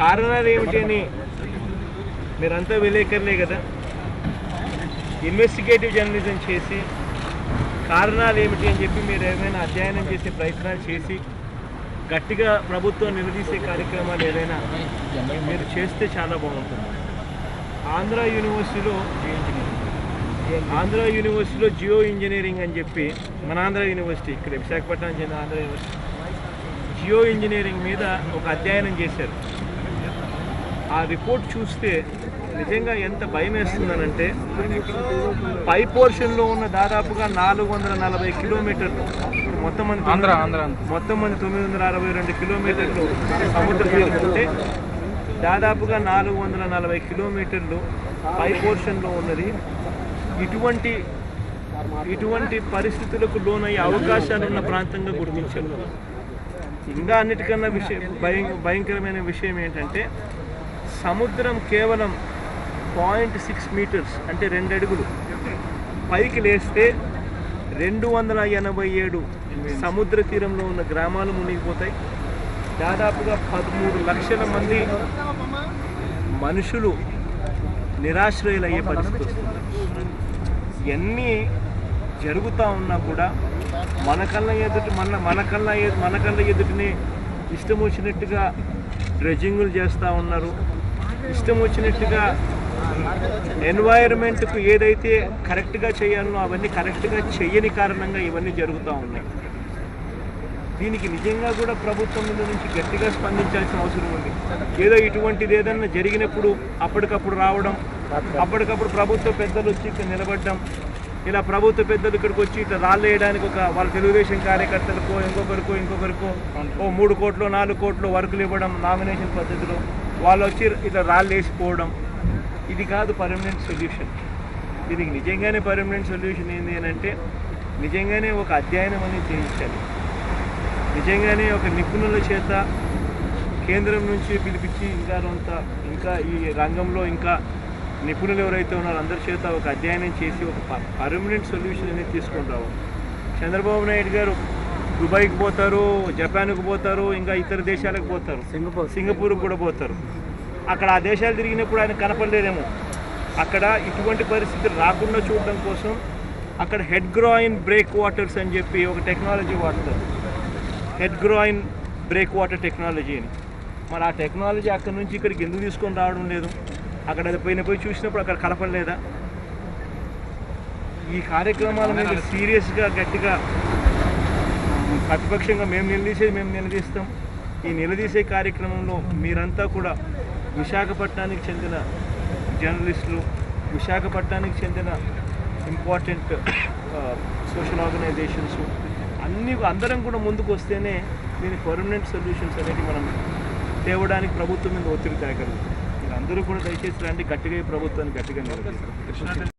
కారణాలు ఏమిటి అని మీరంతా విలేకరులే కదా. ఇన్వెస్టిగేటివ్ జర్నలిజం చేసి కారణాలు ఏమిటి అని చెప్పి మీరు ఏమైనా అధ్యయనం చేసే ప్రయత్నాలు చేసి గట్టిగా ప్రభుత్వం నిలదీసే కార్యక్రమాలు ఏదైనా మీరు చేస్తే చాలా బాగుంటుంది. ఆంధ్ర యూనివర్సిటీలో జియో ఇంజనీరింగ్ అని చెప్పి మన ఆంధ్ర యూనివర్సిటీ ఇక్కడ విశాఖపట్నం చెందిన ఆంధ్ర యూనివర్సిటీ జియో ఇంజనీరింగ్ మీద ఒక అధ్యయనం చేశారు. ఆ రిపోర్ట్ చూస్తే నిజంగా ఎంత భయం వేస్తుందనంటే పై పోర్షన్లో ఉన్న దాదాపుగా 440 కిలోమీటర్లు మొత్తం మంది 962 కిలోమీటర్లు సముద్ర తీరం ఉంటే దాదాపుగా 440 కిలోమీటర్లు పై పోర్షన్లో ఉన్నది. ఇటువంటి పరిస్థితులకు లోనయ్యే అవకాశాలు ఉన్న ప్రాంతంగా గుర్తించారు. ఇంకా అన్నిటికన్నా భయంకరమైన విషయం ఏంటంటే సముద్రం కేవలం 0.6 మీటర్స్ అంటే 2 అడుగులు పైకి లేస్తే 287 సముద్ర తీరంలో ఉన్న గ్రామాలు మునిగిపోతాయి. దాదాపుగా 13 లక్షల మంది మనుషులు నిరాశ్రయులయ్యే పరిస్థితి వస్తుంది. ఇవన్నీ జరుగుతూ ఉన్నా కూడా మన కళ్ళ ఎదుటినే ఇష్టం వచ్చినట్టుగా డ్రెడ్జింగులు చేస్తూ ఉన్నారు. ఇష్టం వచ్చినట్టుగా ఎన్వైరన్మెంట్కు ఏదైతే కరెక్ట్గా చేయాలనో అవన్నీ కరెక్ట్గా చేయని కారణంగా ఇవన్నీ జరుగుతూ ఉన్నాయి. దీనికి నిజంగా కూడా ప్రభుత్వం మీద నుంచి గట్టిగా స్పందించాల్సిన అవసరం ఉంది. ఏదో ఇటువంటిది ఏదన్నా జరిగినప్పుడు అప్పటికప్పుడు రావడం, అప్పటికప్పుడు ప్రభుత్వ పెద్దలు వచ్చి ఇక్కడ నిలబడడం, ఇలా ప్రభుత్వ పెద్దలు ఇక్కడికి వచ్చి ఇట్లా రాళ్ళు వేయడానికి వాళ్ళ తెలుగుదేశం కార్యకర్తలకు ఇంకొకరికో 3 కోట్లు 4 కోట్లు వర్కులు ఇవ్వడం నామినేషన్ పద్ధతిలో వాళ్ళు వచ్చి ఇట్లా రాళ్ళు వేసిపోవడం, ఇది కాదు పర్మనెంట్ సొల్యూషన్. దీనికి నిజంగానే పర్మనెంట్ సొల్యూషన్ ఏంటి అని అంటే నిజంగానే ఒక అధ్యయనం అనేది చేయించాలి. నిజంగానే ఒక నిపుణుల చేత కేంద్రం నుంచి పిలిపించి ఇంకా ఈ రంగంలో ఇంకా నిపుణులు ఎవరైతే ఉన్నారో అందరి చేత ఒక అధ్యయనం చేసి ఒక పర్మనెంట్ సొల్యూషన్ అనేది తీసుకొని రావాలి. చంద్రబాబు నాయుడు గారు దుబాయ్కి పోతారు, జపాన్కి పోతారు, ఇంకా ఇతర దేశాలకు పోతారు, సింగపూర్కి కూడా పోతారు. అక్కడ ఆ దేశాలు తిరిగినప్పుడు ఆయన కనపడలేదేమో. అక్కడ ఇటువంటి పరిస్థితులు రాకుండా చూడడం కోసం అక్కడ హెడ్ గ్రాయిన్ బ్రేక్ వాటర్స్ అని చెప్పి ఒక టెక్నాలజీ వాడతారు. Head groin break water technology అని. మరి ఆ టెక్నాలజీ అక్కడ నుంచి ఇక్కడికి ఎందుకు తీసుకొని రావడం లేదు? అక్కడ అది పోయి చూసినప్పుడు అక్కడ కనపడలేదా? ఈ కార్యక్రమాల మీద సీరియస్గా గట్టిగా ప్రతిపక్షంగా మేము నిలదీస్తాం. ఈ నిలదీసే కార్యక్రమంలో మీరంతా కూడా విశాఖపట్నానికి చెందిన జర్నలిస్టులు, విశాఖపట్నానికి చెందిన ఇంపార్టెంట్ సోషల్ ఆర్గనైజేషన్స్ అందరం కూడా ముందుకు వస్తేనే దీనికి పర్మనెంట్ సొల్యూషన్స్ అనేవి మనం తేవడానికి ప్రభుత్వం మీద ఒత్తిడి తేగలరు. మీరు అందరూ కూడా దయచేసి రండి, గట్టిగా ఈ ప్రభుత్వాన్ని గట్టిగా నిలదీస్తారు.